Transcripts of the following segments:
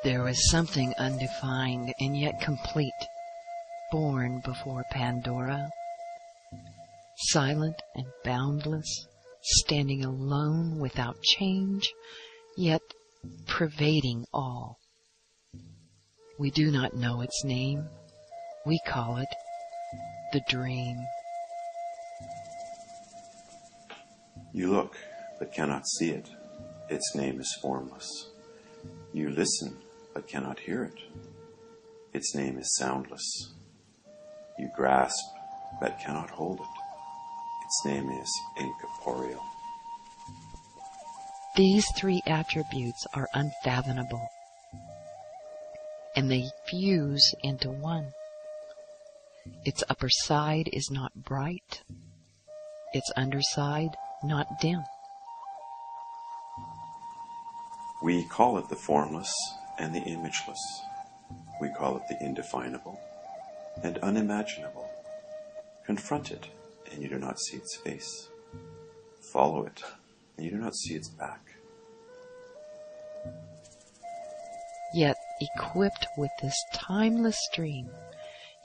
There was something undefined and yet complete, born before Pandora, silent and boundless, standing alone without change, yet pervading all. We do not know its name. We call it the dream. You look, but cannot see it. Its name is formless. You listen, but cannot hear it. Its name is soundless. You grasp, but cannot hold it. Its name is incorporeal. These three attributes are unfathomable, and they fuse into one. Its upper side is not bright, its underside not dim. We call it the formless and the imageless. We call it the indefinable and unimaginable. Confront it, and you do not see its face. Follow it, and you do not see its back. Yet, equipped with this timeless stream,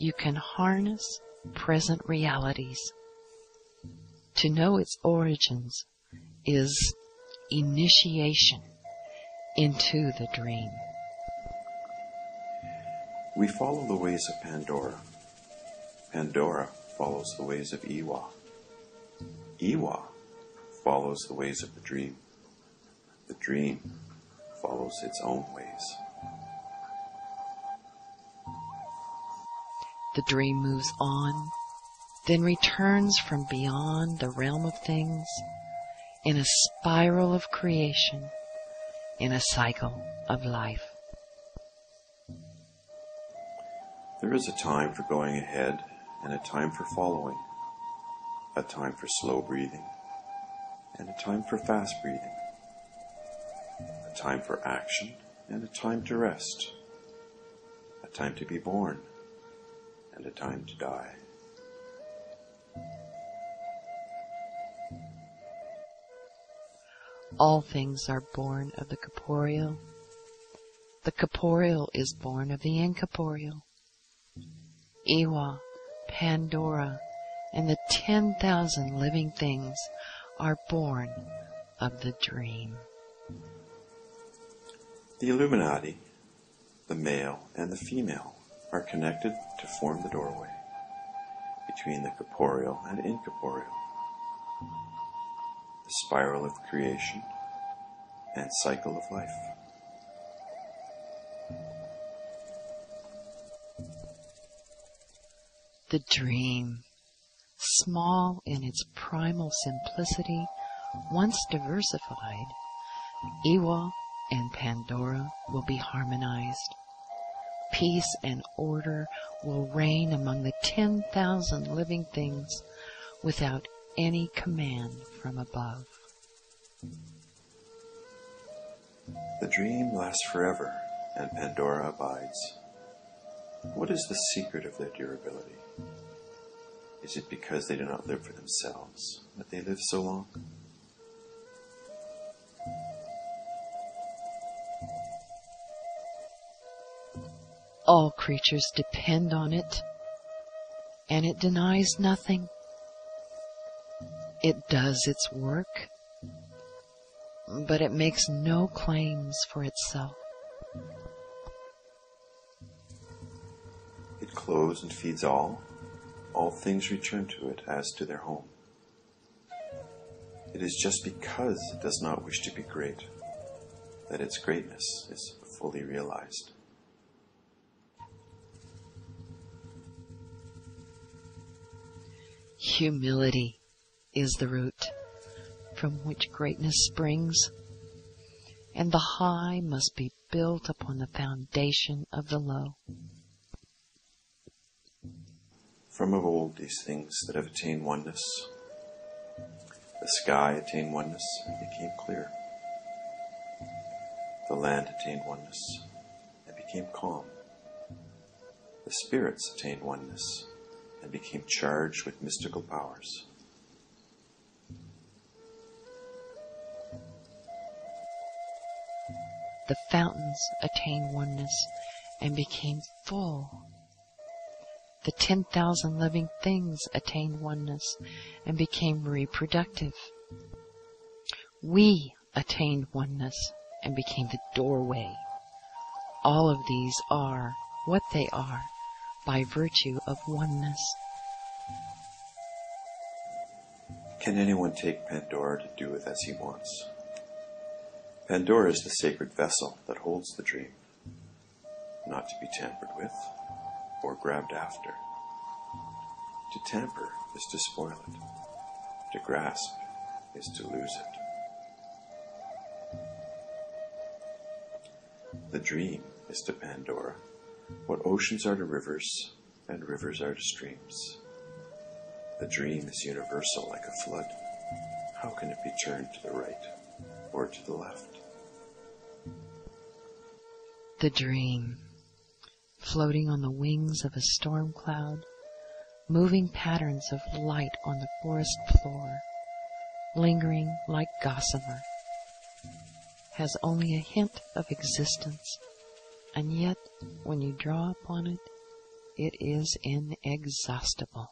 you can harness present realities. To know its origins is initiation into the dream. We follow the ways of Pandora. Pandora follows the ways of Iwa. Iwa follows the ways of the dream. The dream follows its own ways. The dream moves on, then returns from beyond the realm of things in a spiral of creation, in a cycle of life. There is a time for going ahead and a time for following, a time for slow breathing and a time for fast breathing, a time for action and a time to rest, a time to be born and a time to die. All things are born of the corporeal. The corporeal is born of the incorporeal. Iwa, Pandora, and the 10,000 living things are born of the dream. The Illuminati, the male and the female, are connected to form the doorway between the corporeal and incorporeal, the spiral of creation and cycle of life. The dream, small in its primal simplicity, once diversified, Iwa and Pandora will be harmonized. Peace and order will reign among the 10,000 living things without any command from above. The dream lasts forever, and Pandora abides. What is the secret of their durability? Is it because they do not live for themselves that they live so long? All creatures depend on it, and it denies nothing. It does its work, but it makes no claims for itself. It clothes and feeds all. All things return to it as to their home. It is just because it does not wish to be great that its greatness is fully realized. Humility is the root from which greatness springs, and the high must be built upon the foundation of the low. From of old, these things that have attained oneness, the sky attained oneness and became clear. The land attained oneness and became calm. The spirits attained oneness and became charged with mystical powers. The fountains attained oneness and became full. The 10,000 living things attained oneness and became reproductive. We attained oneness and became the doorway. All of these are what they are by virtue of oneness. Can anyone take Pandora to do with as he wants? Pandora is the sacred vessel that holds the dream, not to be tampered with or grabbed after. To tamper is to spoil it. To grasp is to lose it. The dream is to Pandora what oceans are to rivers and rivers are to streams. The dream is universal like a flood. How can it be turned to the right or to the left? The dream, floating on the wings of a storm cloud, moving patterns of light on the forest floor, lingering like gossamer, has only a hint of existence, and yet when you draw upon it, it is inexhaustible.